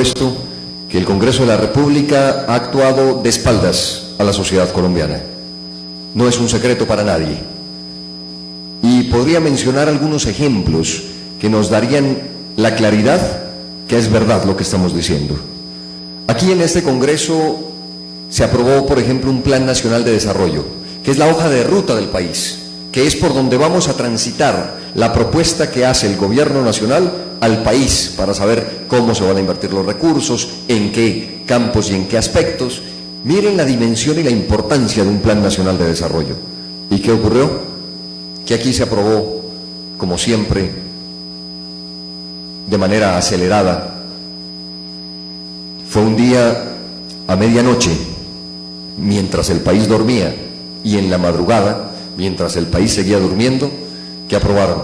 supuesto, que el Congreso de la República ha actuado de espaldas a la sociedad colombiana. No es un secreto para nadie. Y podría mencionar algunos ejemplos que nos darían la claridad que es verdad lo que estamos diciendo. Aquí en este Congreso se aprobó, por ejemplo, un Plan Nacional de Desarrollo, que es la hoja de ruta del país, que es por donde vamos a transitar la propuesta que hace el Gobierno Nacional al país para saber cómo se van a invertir los recursos, en qué campos y en qué aspectos. Miren la dimensión y la importancia de un Plan Nacional de Desarrollo. ¿Y qué ocurrió? Que aquí se aprobó, como siempre, de manera acelerada. Fue un día a medianoche, mientras el país dormía, y en la madrugada, mientras el país seguía durmiendo, que aprobaron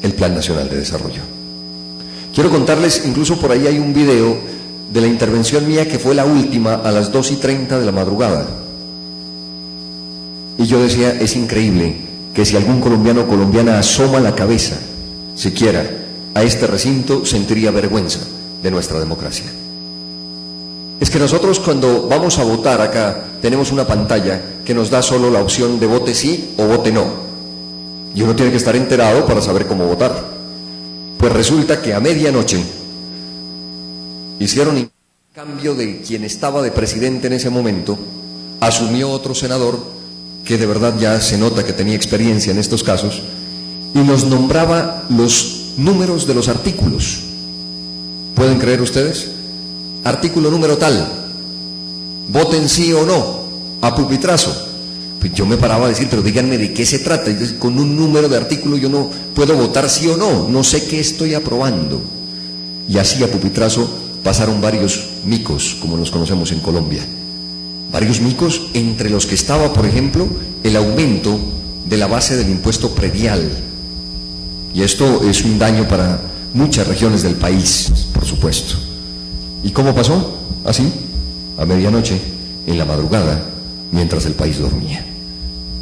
el Plan Nacional de Desarrollo. Quiero contarles, incluso por ahí hay un video de la intervención mía que fue la última a las 2:30 de la madrugada. Y yo decía, es increíble que si algún colombiano o colombiana asoma la cabeza, siquiera, a este recinto, sentiría vergüenza de nuestra democracia. Es que nosotros cuando vamos a votar acá, tenemos una pantalla que nos da solo la opción de vote sí o vote no. Y uno tiene que estar enterado para saber cómo votar. Pues resulta que a medianoche hicieron un cambio de quien estaba de presidente en ese momento, asumió otro senador que de verdad ya se nota que tenía experiencia en estos casos, y nos nombraba los números de los artículos. ¿Pueden creer ustedes? Artículo número tal, voten sí o no, a pupitrazo. Pues yo me paraba a decir, pero díganme de qué se trata. Con un número de artículo yo no puedo votar sí o no, no sé qué estoy aprobando. Y así a pupitrazo pasaron varios micos, como los conocemos en Colombia. Varios micos, entre los que estaba, por ejemplo, el aumento de la base del impuesto predial. Y esto es un daño para muchas regiones del país, por supuesto. ¿Y cómo pasó? Así, a medianoche, en la madrugada, mientras el país dormía.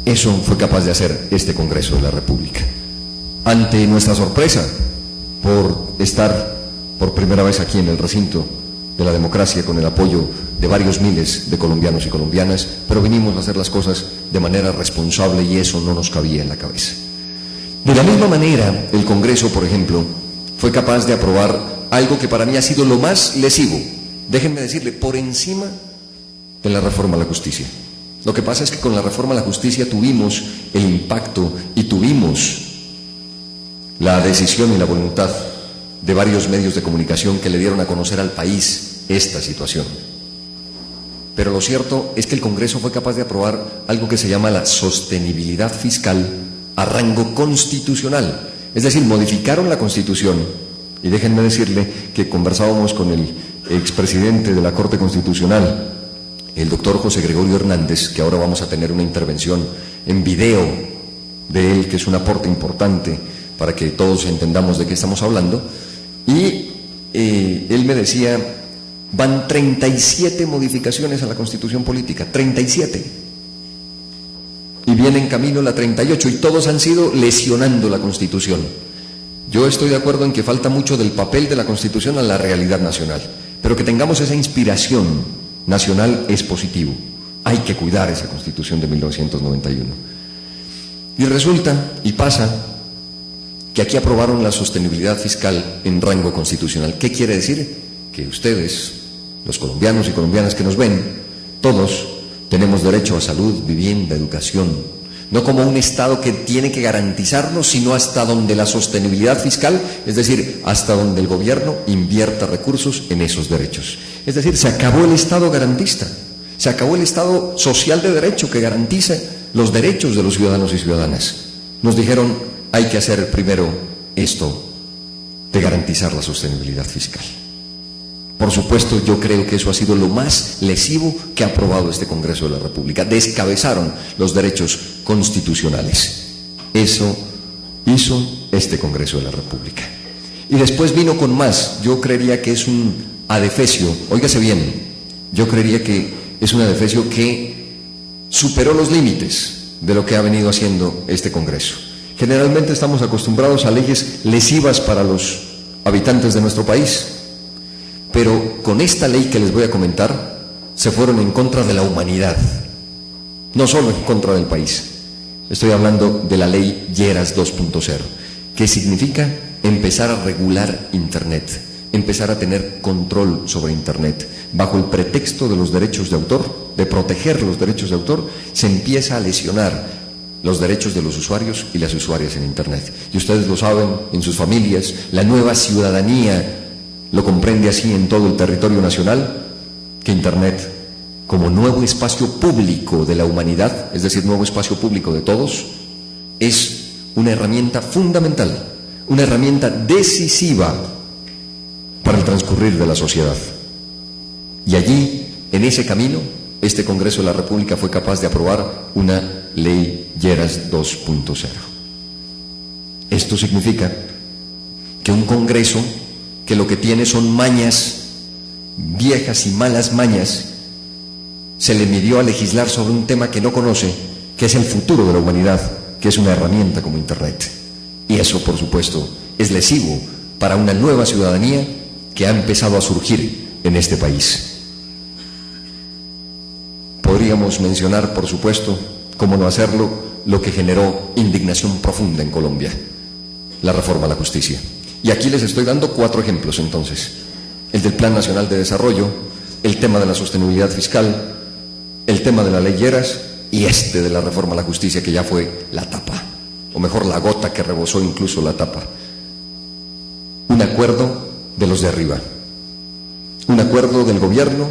Eso fue capaz de hacer este Congreso de la República. Ante nuestra sorpresa por estar por primera vez aquí en el recinto de la democracia con el apoyo de varios miles de colombianos y colombianas, pero vinimos a hacer las cosas de manera responsable y eso no nos cabía en la cabeza. De la misma manera, el Congreso, por ejemplo, fue capaz de aprobar algo que para mí ha sido lo más lesivo, déjenme decirle, por encima de la reforma a la justicia. Lo que pasa es que con la reforma a la justicia tuvimos el impacto y tuvimos la decisión y la voluntad de varios medios de comunicación que le dieron a conocer al país esta situación. Pero lo cierto es que el Congreso fue capaz de aprobar algo que se llama la sostenibilidad fiscal a rango constitucional. Es decir, modificaron la Constitución. Y déjenme decirle que conversábamos con el expresidente de la Corte Constitucional, el doctor José Gregorio Hernández, que ahora vamos a tener una intervención en video de él, que es un aporte importante para que todos entendamos de qué estamos hablando, y él me decía, van 37 modificaciones a la Constitución Política, 37, y viene en camino la 38, y todos han sido lesionando la Constitución. Yo estoy de acuerdo en que falta mucho del papel de la Constitución a la realidad nacional, pero que tengamos esa inspiración nacional es positivo. Hay que cuidar esa Constitución de 1991. Y resulta, y pasa, que aquí aprobaron la sostenibilidad fiscal en rango constitucional. ¿Qué quiere decir? Que ustedes, los colombianos y colombianas que nos ven, todos tenemos derecho a salud, vivienda, educación, no como un Estado que tiene que garantizarnos, sino hasta donde la sostenibilidad fiscal, es decir, hasta donde el gobierno invierta recursos en esos derechos. Es decir, se acabó el Estado garantista, se acabó el Estado social de derecho que garantiza los derechos de los ciudadanos y ciudadanas. Nos dijeron, hay que hacer primero esto de garantizar la sostenibilidad fiscal. Por supuesto, yo creo que eso ha sido lo más lesivo que ha aprobado este Congreso de la República. Descabezaron los derechos constitucionales. Eso hizo este Congreso de la República. Y después vino con más. Yo creería que es un adefesio, óigase bien, yo creería que es un adefesio que superó los límites de lo que ha venido haciendo este Congreso. Generalmente estamos acostumbrados a leyes lesivas para los habitantes de nuestro país, pero con esta ley que les voy a comentar, se fueron en contra de la humanidad, no solo en contra del país. Estoy hablando de la ley Lleras 2.0, que significa empezar a regular Internet, empezar a tener control sobre Internet. Bajo el pretexto de los derechos de autor, de proteger los derechos de autor, se empieza a lesionar los derechos de los usuarios y las usuarias en Internet. Y ustedes lo saben en sus familias, la nueva ciudadanía lo comprende así en todo el territorio nacional, que Internet, como nuevo espacio público de la humanidad, es decir, nuevo espacio público de todos, es una herramienta fundamental, una herramienta decisiva para el transcurrir de la sociedad. Y allí, en ese camino, este Congreso de la República fue capaz de aprobar una ley Lleras 2.0. Esto significa que un Congreso que lo que tiene son mañas, viejas y malas mañas, se le midió a legislar sobre un tema que no conoce, que es el futuro de la humanidad, que es una herramienta como Internet. Y eso, por supuesto, es lesivo para una nueva ciudadanía que ha empezado a surgir en este país. Podríamos mencionar, por supuesto, cómo no hacerlo, lo que generó indignación profunda en Colombia, la reforma a la justicia. Y aquí les estoy dando 4 ejemplos, entonces. El del Plan Nacional de Desarrollo, el tema de la sostenibilidad fiscal, el tema de la ley Lleras y este de la reforma a la justicia, que ya fue la tapa, o mejor la gota que rebosó incluso la tapa. Un acuerdo de los de arriba, un acuerdo del gobierno,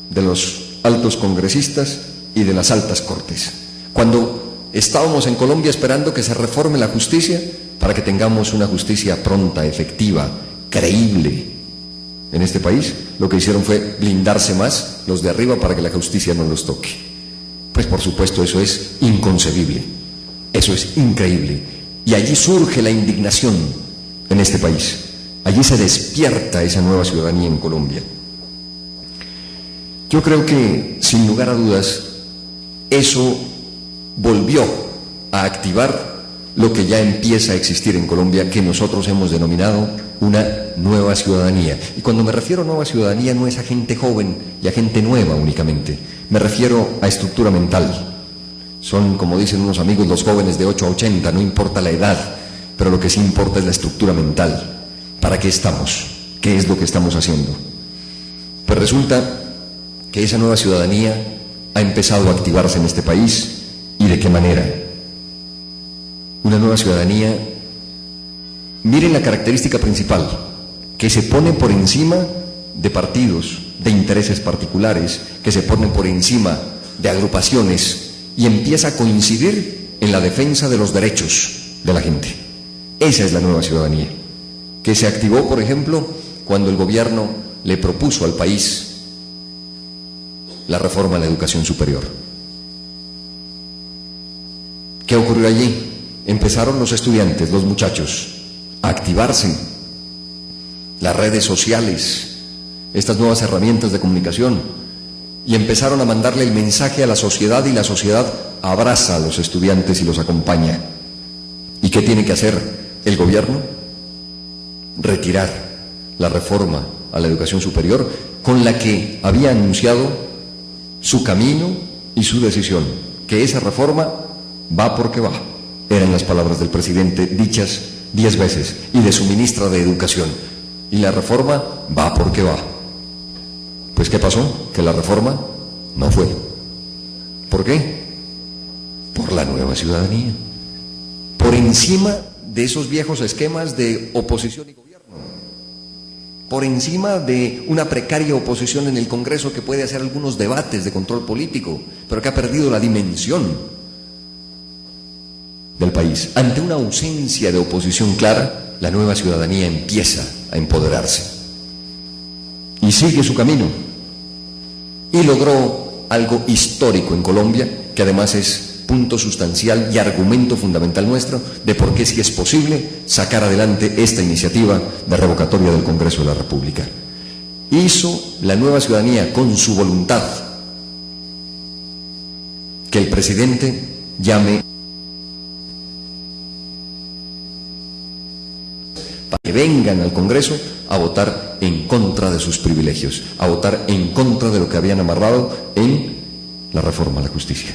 de los altos congresistas y de las altas cortes. Cuando estábamos en Colombia esperando que se reforme la justicia para que tengamos una justicia pronta, efectiva, creíble en este país, lo que hicieron fue blindarse más los de arriba para que la justicia no los toque. Pues por supuesto eso es inconcebible, eso es increíble. Y allí surge la indignación en este país, allí se despierta esa nueva ciudadanía en Colombia. Yo creo que, sin lugar a dudas, eso volvió a activar lo que ya empieza a existir en Colombia, que nosotros hemos denominado una nueva ciudadanía. Y cuando me refiero a nueva ciudadanía no es a gente joven y a gente nueva únicamente, me refiero a estructura mental. Son, como dicen unos amigos, los jóvenes de 8 a 80, no importa la edad, pero lo que sí importa es la estructura mental. ¿Para qué estamos? ¿Qué es lo que estamos haciendo? Pues resulta que esa nueva ciudadanía ha empezado a activarse en este país. ¿Y de qué manera? Una nueva ciudadanía, miren la característica principal, que se pone por encima de partidos, de intereses particulares, que se ponen por encima de agrupaciones y empieza a coincidir en la defensa de los derechos de la gente. Esa es la nueva ciudadanía, que se activó, por ejemplo, cuando el gobierno le propuso al país la reforma a la educación superior. ¿Qué ocurrió allí? Empezaron los estudiantes, los muchachos, a activarse. Las redes sociales, estas nuevas herramientas de comunicación, y empezaron a mandarle el mensaje a la sociedad, y la sociedad abraza a los estudiantes y los acompaña. ¿Y qué tiene que hacer el gobierno? Retirar la reforma a la educación superior, con la que había anunciado su camino y su decisión, que esa reforma va porque va. Eran las palabras del presidente dichas 10 veces, y de su ministra de Educación. Y la reforma va porque va. Pues ¿qué pasó? Que la reforma no fue. ¿Por qué? Por la nueva ciudadanía. Por encima de esos viejos esquemas de oposición y gobierno. Por encima de una precaria oposición en el Congreso que puede hacer algunos debates de control político, pero que ha perdido la dimensión del país. Ante una ausencia de oposición clara, la nueva ciudadanía empieza a empoderarse y sigue su camino, y logró algo histórico en Colombia, que además es punto sustancial y argumento fundamental nuestro de por qué sí es posible sacar adelante esta iniciativa de revocatoria del Congreso de la República. Hizo la nueva ciudadanía con su voluntad que el presidente llame que vengan al Congreso a votar en contra de sus privilegios, a votar en contra de lo que habían amarrado en la reforma a la justicia.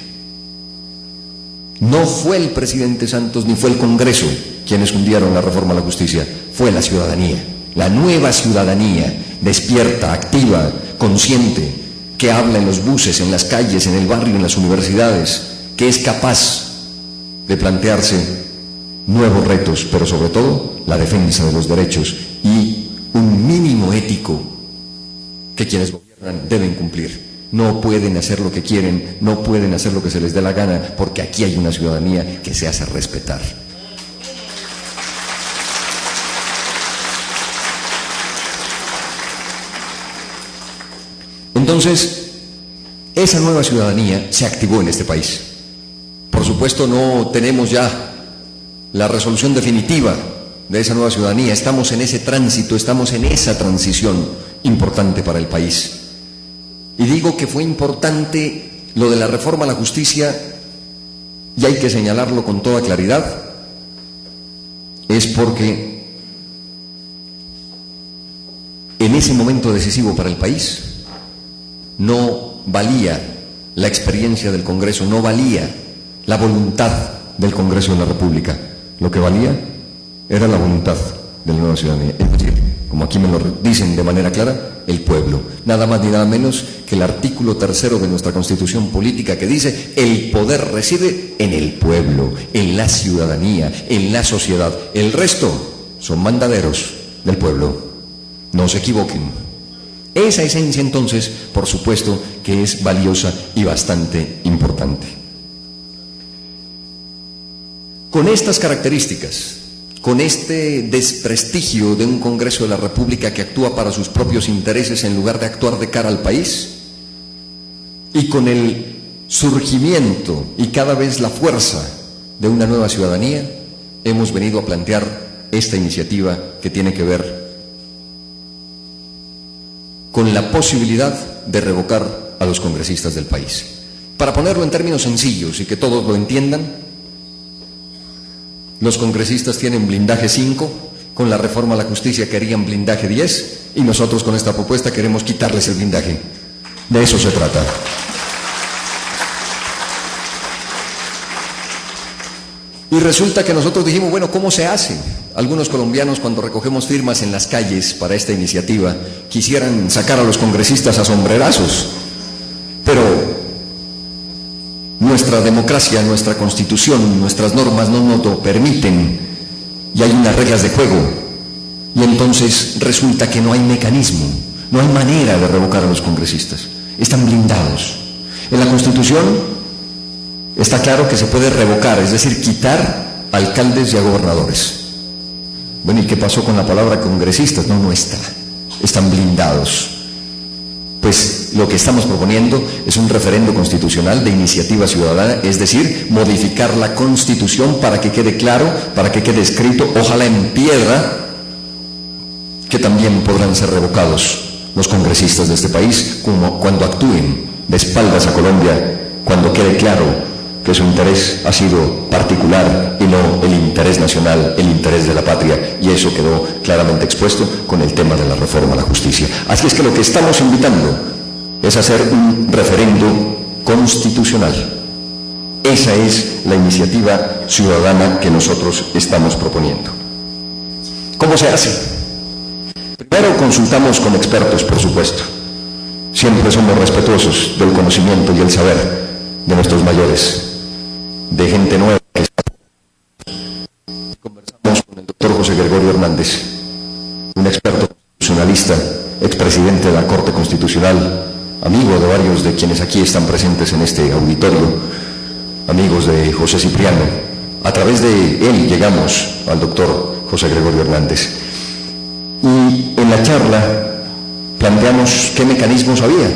No fue el presidente Santos ni fue el Congreso quienes hundieron la reforma a la justicia, fue la ciudadanía, la nueva ciudadanía, despierta, activa, consciente, que habla en los buses, en las calles, en el barrio, en las universidades, que es capaz de plantearse nuevos retos, pero sobre todo la defensa de los derechos y un mínimo ético que quienes gobiernan deben cumplir. No pueden hacer lo que quieren, no pueden hacer lo que se les dé la gana, porque aquí hay una ciudadanía que se hace respetar. Entonces, esa nueva ciudadanía se activó en este país. Por supuesto, no tenemos ya la resolución definitiva de esa nueva ciudadanía, estamos en ese tránsito, estamos en esa transición importante para el país. Y digo que fue importante lo de la reforma a la justicia, y hay que señalarlo con toda claridad, es porque en ese momento decisivo para el país no valía la experiencia del Congreso, no valía la voluntad del Congreso de la República. Lo que valía era la voluntad de la nueva ciudadanía, es decir, como aquí me lo dicen de manera clara, el pueblo. Nada más ni nada menos que el artículo 3 de nuestra Constitución Política, que dice: el poder reside en el pueblo, en la ciudadanía, en la sociedad. El resto son mandaderos del pueblo. No se equivoquen. Esa esencia, entonces, por supuesto, que es valiosa y bastante importante. Con estas características, con este desprestigio de un Congreso de la República que actúa para sus propios intereses en lugar de actuar de cara al país, y con el surgimiento y cada vez la fuerza de una nueva ciudadanía, hemos venido a plantear esta iniciativa que tiene que ver con la posibilidad de revocar a los congresistas del país. Para ponerlo en términos sencillos y que todos lo entiendan, los congresistas tienen blindaje 5, con la reforma a la justicia querían blindaje 10, y nosotros con esta propuesta queremos quitarles el blindaje. De eso se trata. Y resulta que nosotros dijimos, bueno, ¿cómo se hace? Algunos colombianos, cuando recogemos firmas en las calles para esta iniciativa, quisieran sacar a los congresistas a sombrerazos, pero nuestra democracia, nuestra constitución, nuestras normas no nos lo permiten, y hay unas reglas de juego, y entonces resulta que no hay mecanismo, no hay manera de revocar a los congresistas, están blindados. En la Constitución está claro que se puede revocar, es decir, quitar alcaldes y a gobernadores. Bueno, ¿y qué pasó con la palabra congresistas? No está, están blindados. Pues lo que estamos proponiendo es un referendo constitucional de iniciativa ciudadana, es decir, modificar la Constitución para que quede claro, para que quede escrito, ojalá en piedra, que también podrán ser revocados los congresistas de este país como cuando actúen de espaldas a Colombia, cuando quede claro que su interés ha sido particular y no el interés nacional, el interés de la patria, y eso quedó claramente expuesto con el tema de la reforma a la justicia. Así es que lo que estamos invitando es hacer un referendo constitucional. Esa es la iniciativa ciudadana que nosotros estamos proponiendo. ¿Cómo se hace? Primero consultamos con expertos, por supuesto. Siempre somos respetuosos del conocimiento y el saber de nuestros mayores, de gente nueva. Conversamos con el doctor José Gregorio Hernández, un experto constitucionalista, expresidente de la Corte Constitucional, amigo de varios de quienes aquí están presentes en este auditorio, amigos de José Cipriano. A través de él llegamos al doctor José Gregorio Hernández. Y en la charla planteamos qué mecanismos había.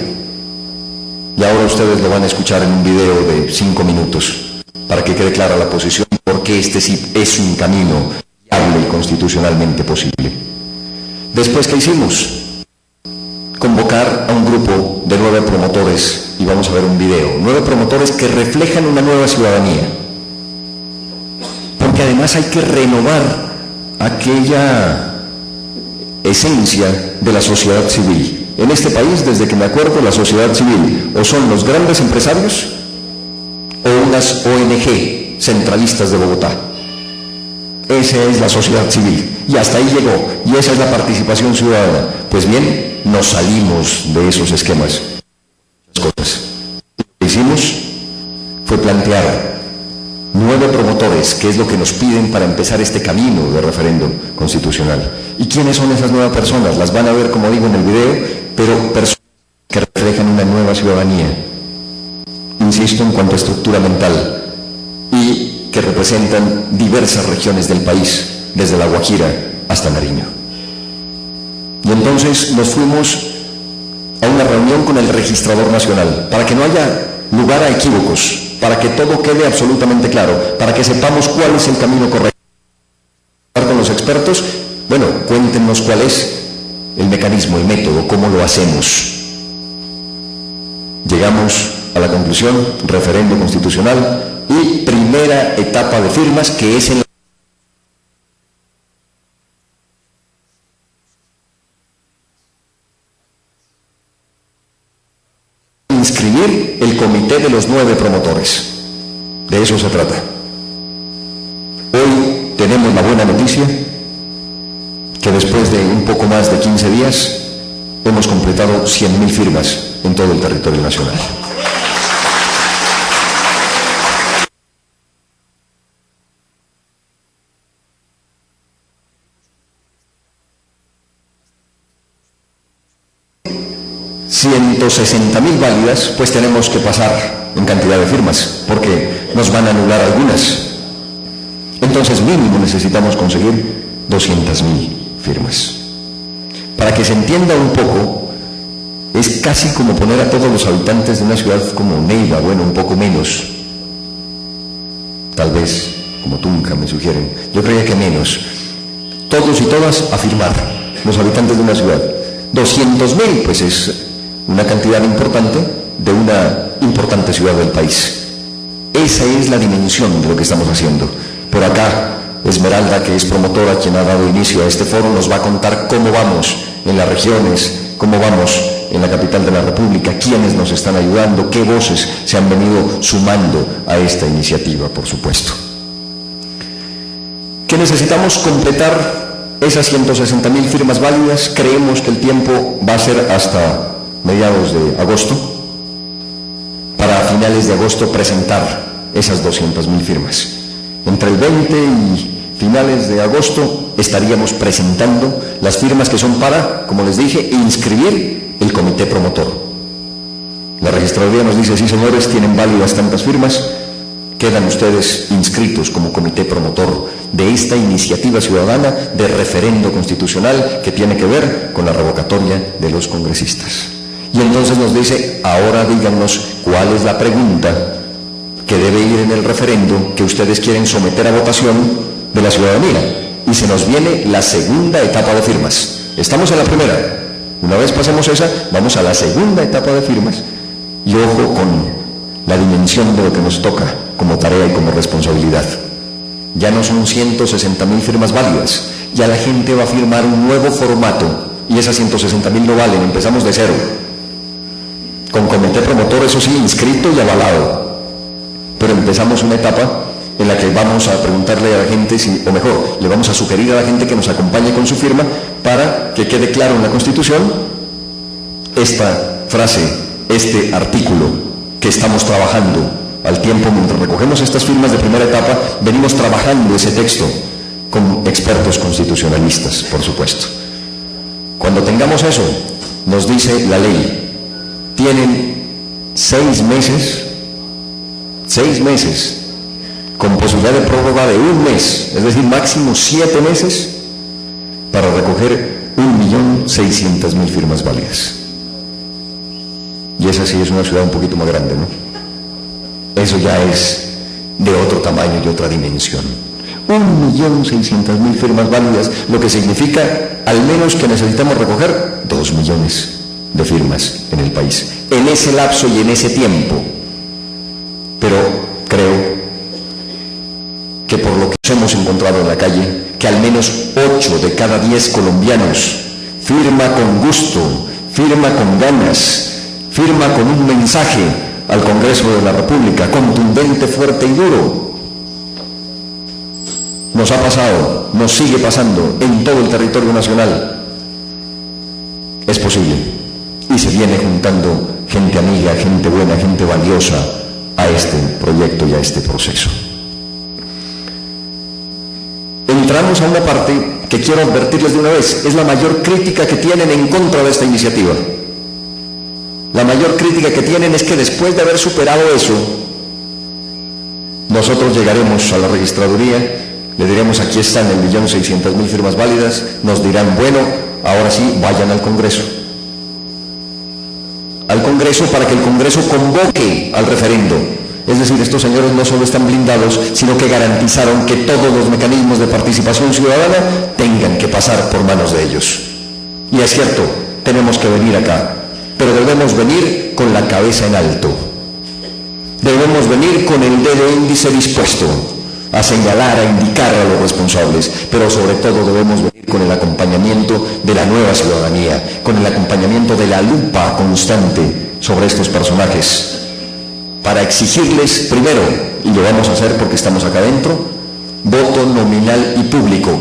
Y ahora ustedes lo van a escuchar en un video de 5 minutos, para que quede clara la posición, porque este sí es un camino viable y constitucionalmente posible. Después, ¿qué hicimos? Convocar a un grupo de 9 promotores, y vamos a ver un video, 9 promotores que reflejan una nueva ciudadanía, porque además hay que renovar aquella esencia de la sociedad civil. En este país, desde que me acuerdo, la sociedad civil o son los grandes empresarios o unas ONG centralistas de Bogotá. Esa es la sociedad civil y hasta ahí llegó, y esa es la participación ciudadana. Pues bien, nos salimos de esos esquemas. Lo que hicimos fue plantear 9 promotores, que es lo que nos piden para empezar este camino de referéndum constitucional. ¿Y quiénes son esas nuevas personas? Las van a ver, como digo, en el video, pero personas que reflejan una nueva ciudadanía, insisto, en cuanto a estructura mental, y que representan diversas regiones del país, desde La Guajira hasta Nariño. Y entonces nos fuimos a una reunión con el registrador nacional, para que no haya lugar a equívocos, para que todo quede absolutamente claro, para que sepamos cuál es el camino correcto. Con los expertos, bueno, cuéntenos cuál es el mecanismo, el método, cómo lo hacemos. Llegamos a la conclusión, referendo constitucional y primera etapa de firmas, que es en inscribir el comité de los 9 promotores. De eso se trata. Hoy tenemos la buena noticia que después de un poco más de 15 días hemos completado 100.000 firmas en todo el territorio nacional. $160.000 válidas, pues tenemos que pasar en cantidad de firmas, porque nos van a anular algunas. Entonces mínimo necesitamos conseguir 200.000 firmas. Para que se entienda un poco, es casi como poner a todos los habitantes de una ciudad como Neiva, bueno, un poco menos, tal vez como Tunja me sugieren, yo creía que menos, todos y todas a firmar, los habitantes de una ciudad. 200.000, pues es una cantidad importante de una importante ciudad del país. Esa es la dimensión de lo que estamos haciendo. Por acá, Esmeralda, que es promotora, quien ha dado inicio a este foro, nos va a contar cómo vamos en las regiones, cómo vamos en la capital de la República, quiénes nos están ayudando, qué voces se han venido sumando a esta iniciativa, por supuesto. ¿Qué necesitamos? Completar esas 160.000 firmas válidas. Creemos que el tiempo va a ser hasta mediados de agosto, para a finales de agosto presentar esas 200.000 firmas. Entre el 20 y finales de agosto estaríamos presentando las firmas que son para, como les dije, inscribir el comité promotor. La registraduría nos dice: sí, señores, tienen válidas tantas firmas, quedan ustedes inscritos como comité promotor de esta iniciativa ciudadana de referendo constitucional que tiene que ver con la revocatoria de los congresistas. Y entonces nos dice: ahora díganos cuál es la pregunta que debe ir en el referendo que ustedes quieren someter a votación de la ciudadanía. Y se nos viene la segunda etapa de firmas. Estamos en la primera. Una vez pasemos esa, vamos a la segunda etapa de firmas. Y ojo con la dimensión de lo que nos toca como tarea y como responsabilidad. Ya no son 160.000 firmas válidas. Ya la gente va a firmar un nuevo formato. Y esas 160.000 no valen, empezamos de cero. Con comité promotor, eso sí, inscrito y avalado. Pero empezamos una etapa en la que vamos a preguntarle a la gente, o mejor, le vamos a sugerir a la gente que nos acompañe con su firma para que quede claro en la Constitución esta frase, este artículo que estamos trabajando al tiempo. Mientras recogemos estas firmas de primera etapa, venimos trabajando ese texto con expertos constitucionalistas, por supuesto. Cuando tengamos eso, nos dice la ley, tienen 6 meses, con posibilidad de prórroga de 1 mes, es decir, máximo 7 meses, para recoger 1.600.000 firmas válidas. Y esa sí es una ciudad un poquito más grande, ¿no? Eso ya es de otro tamaño y otra dimensión. 1.600.000 firmas válidas, lo que significa al menos que necesitamos recoger 2 millones de firmas en el país, en ese lapso y en ese tiempo. Pero creo que por lo que hemos encontrado en la calle, que al menos 8 de cada 10 colombianos firma con gusto, firma con ganas, firma con un mensaje al Congreso de la República, contundente, fuerte y duro. Nos ha pasado, nos sigue pasando en todo el territorio nacional. Es posible, y se viene juntando gente amiga, gente buena, gente valiosa a este proyecto y a este proceso. Entramos a una parte que quiero advertirles de una vez, es la mayor crítica que tienen en contra de esta iniciativa. La mayor crítica que tienen es que después de haber superado eso, nosotros llegaremos a la registraduría, le diremos aquí están 1.600.000 firmas válidas, nos dirán, bueno, ahora sí, vayan al Congreso para que el Congreso convoque al referendo. Es decir, estos señores no solo están blindados, sino que garantizaron que todos los mecanismos de participación ciudadana tengan que pasar por manos de ellos. Y es cierto, tenemos que venir acá, pero debemos venir con la cabeza en alto. Debemos venir con el dedo índice dispuesto a señalar, a indicar a los responsables, pero sobre todo debemos venir con el acompañamiento de la nueva ciudadanía, con el acompañamiento de la lupa constante sobre estos personajes, para exigirles, primero, y lo vamos a hacer porque estamos acá adentro, voto nominal y público,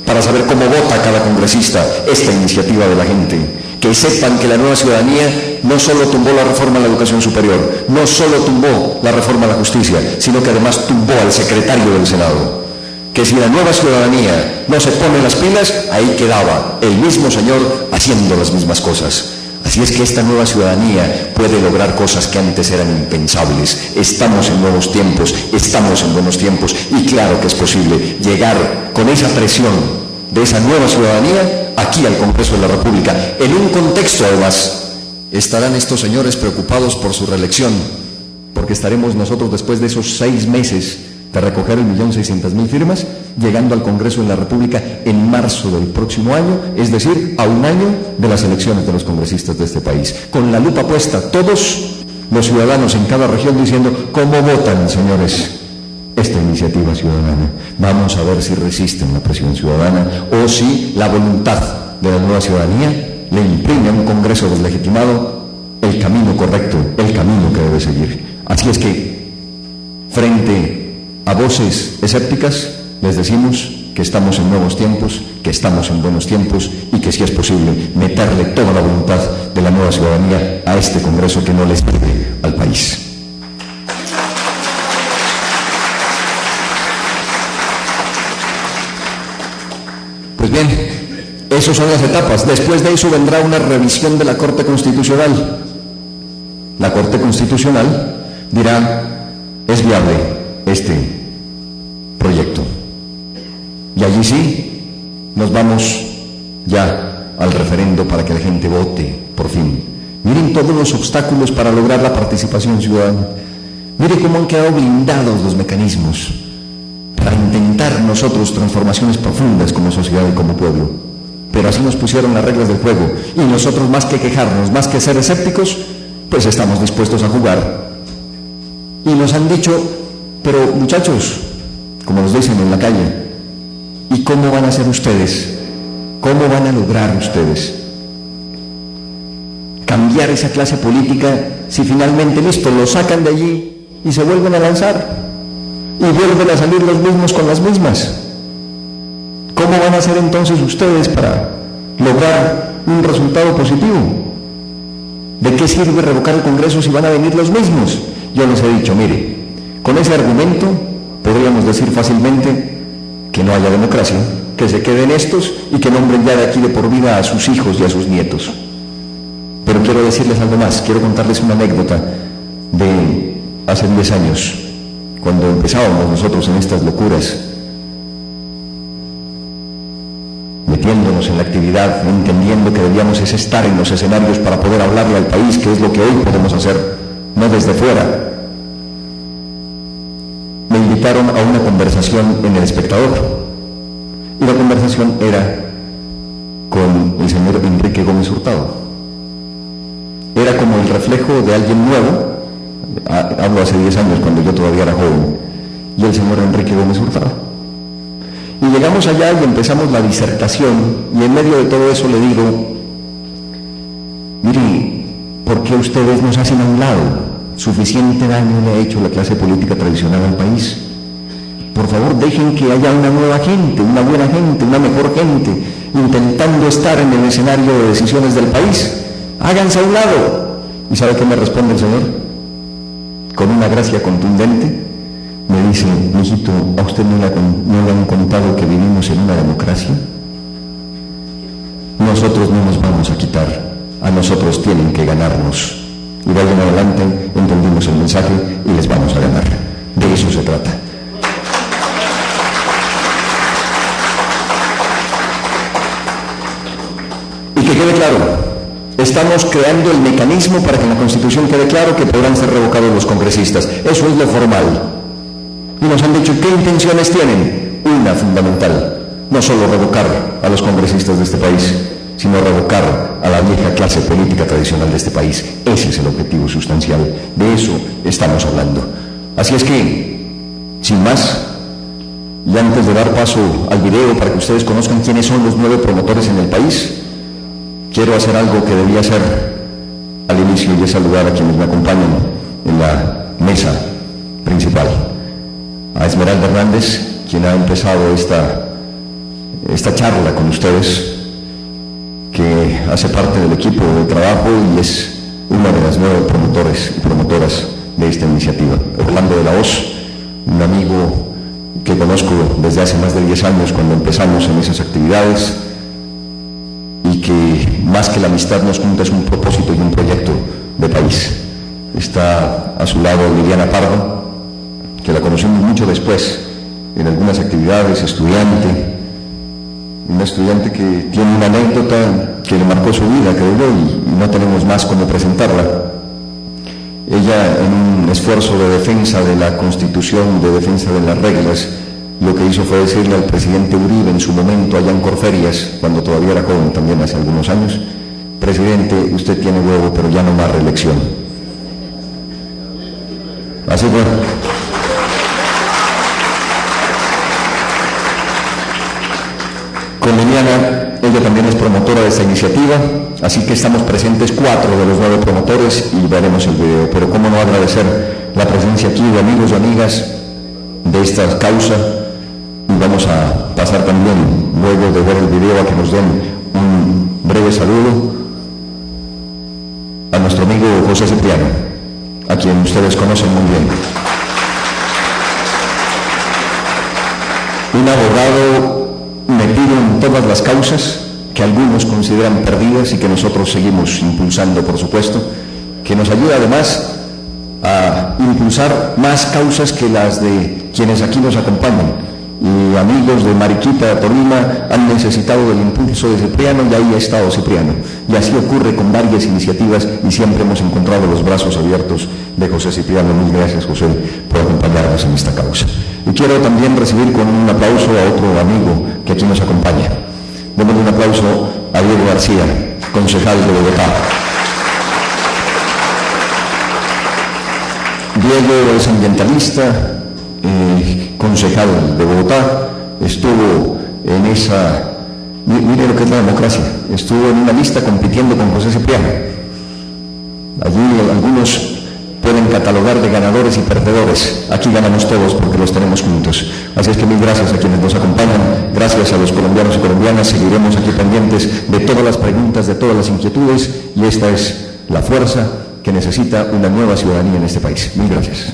para saber cómo vota cada congresista esta iniciativa de la gente, que sepan que la nueva ciudadanía no solo tumbó la reforma a la educación superior, no solo tumbó la reforma a la justicia, sino que además tumbó al secretario del Senado. Que si la nueva ciudadanía no se pone las pilas, ahí quedaba el mismo señor haciendo las mismas cosas. Así es que esta nueva ciudadanía puede lograr cosas que antes eran impensables. Estamos en nuevos tiempos, estamos en buenos tiempos, y claro que es posible llegar con esa presión de esa nueva ciudadanía aquí al Congreso de la República. En un contexto, además, estarán estos señores preocupados por su reelección, porque estaremos nosotros después de esos 6 meses de recoger 1.600.000 firmas, llegando al Congreso de la República en marzo del próximo año, es decir, a un año de las elecciones de los congresistas de este país. Con la lupa puesta, todos los ciudadanos en cada región diciendo, ¿cómo votan, señores, esta iniciativa ciudadana? Vamos a ver si resisten la presión ciudadana o si la voluntad de la nueva ciudadanía le imprime a un Congreso deslegitimado el camino correcto, el camino que debe seguir. Así es que, frente a voces escépticas, les decimos que estamos en nuevos tiempos, que estamos en buenos tiempos y que si es posible meterle toda la voluntad de la nueva ciudadanía a este Congreso que no les sirve al país. Pues bien, esas son las etapas. Después de eso vendrá una revisión de la Corte Constitucional. La Corte Constitucional dirá, es viable este proyecto. Y allí sí, nos vamos ya al referendo para que la gente vote, por fin. Miren todos los obstáculos para lograr la participación ciudadana. Miren cómo han quedado blindados los mecanismos para intentar nosotros transformaciones profundas como sociedad y como pueblo. Pero así nos pusieron las reglas del juego, y nosotros, más que quejarnos, más que ser escépticos, pues estamos dispuestos a jugar. Y nos han dicho, pero muchachos, como nos dicen en la calle, ¿y cómo van a hacer ustedes? ¿Cómo van a lograr ustedes cambiar esa clase política si finalmente, listo, lo sacan de allí y se vuelven a lanzar y vuelven a salir los mismos con las mismas? ¿Cómo van a hacer entonces ustedes para lograr un resultado positivo? ¿De qué sirve revocar el Congreso si van a venir los mismos? Yo les he dicho, mire, con ese argumento podríamos decir fácilmente que no haya democracia, que se queden estos y que nombren ya de aquí de por vida a sus hijos y a sus nietos. Pero quiero decirles algo más, quiero contarles una anécdota de hace 10 años, cuando empezábamos nosotros en estas locuras, metiéndonos en la actividad, entendiendo que debíamos estar en los escenarios para poder hablarle al país, que es lo que hoy podemos hacer, no desde fuera. Me invitaron a una conversación en El Espectador, y la conversación era con el señor Enrique Gómez Hurtado. Era como el reflejo de alguien nuevo, hablo hace 10 años cuando yo todavía era joven, y el señor Enrique Gómez Hurtado. Y llegamos allá y empezamos la disertación, y en medio de todo eso le digo, mire, ¿por qué ustedes nos hacen a un lado? Suficiente daño le ha hecho la clase política tradicional al país. Por favor, dejen que haya una nueva gente, una buena gente, una mejor gente, intentando estar en el escenario de decisiones del país. Háganse a un lado. ¿Y sabe qué me responde el Señor? Con una gracia contundente, me dice, mijito, ¿a usted no le han contado que vivimos en una democracia? Nosotros no nos vamos a quitar, a nosotros tienen que ganarnos. Y de ahí en adelante entendimos el mensaje y les vamos a ganar. De eso se trata. Y que quede claro, estamos creando el mecanismo para que en la Constitución quede claro que podrán ser revocados los congresistas. Eso es lo formal. Y nos han dicho, ¿qué intenciones tienen? Una fundamental, no solo revocar a los congresistas de este país, sino revocar a la vieja clase política tradicional de este país. Ese es el objetivo sustancial, de eso estamos hablando. Así es que, sin más, y antes de dar paso al video para que ustedes conozcan quiénes son los 9 promotores en el país, quiero hacer algo que debía hacer al inicio, y es saludar a quienes me acompañan en la mesa principal. A Esmeralda Hernández, quien ha empezado esta charla con ustedes, que hace parte del equipo de trabajo y es una de las 9 promotores y promotoras de esta iniciativa. Orlando de la Hoz, un amigo que conozco desde hace más de 10 años cuando empezamos en esas actividades, y que más que la amistad nos junta es un propósito y un proyecto de país. Está a su lado Liliana Pardo, que la conocimos mucho después en algunas actividades, una estudiante que tiene una anécdota que le marcó su vida, creo yo, y no tenemos más cómo presentarla. Ella, en un esfuerzo de defensa de la Constitución, de defensa de las reglas, lo que hizo fue decirle al presidente Uribe en su momento allá en Corferias, cuando todavía era joven, también hace algunos años, presidente, usted tiene huevo, pero ya no más reelección. Así fue. Con Liliana, ella también es promotora de esta iniciativa, así que estamos presentes 4 de los 9 promotores y veremos el video. Pero cómo no agradecer la presencia aquí de amigos y amigas de esta causa, y vamos a pasar también, luego de ver el video, a que nos den un breve saludo a nuestro amigo José Cipriano, a quien ustedes conocen muy bien. Un abogado metido en todas las causas que algunos consideran perdidas y que nosotros seguimos impulsando, por supuesto, que nos ayuda además a impulsar más causas que las de quienes aquí nos acompañan. Y amigos de Mariquita, Tolima, han necesitado del impulso de Cipriano y ahí ha estado Cipriano. Y así ocurre con varias iniciativas y siempre hemos encontrado los brazos abiertos de José Cipriano. Mil gracias, José, por acompañarnos en esta causa. Y quiero también recibir con un aplauso a otro amigo que aquí nos acompaña. Demos un aplauso a Diego García, concejal de Bogotá. Diego es ambientalista, concejal de Bogotá, estuvo en esa, mire lo que es la democracia, estuvo en una lista compitiendo con José Cipriano. Allí algunos pueden catalogar de ganadores y perdedores, aquí ganamos todos porque los tenemos juntos. Así es que mil gracias a quienes nos acompañan, gracias a los colombianos y colombianas, seguiremos aquí pendientes de todas las preguntas, de todas las inquietudes, y esta es la fuerza que necesita una nueva ciudadanía en este país. Mil gracias.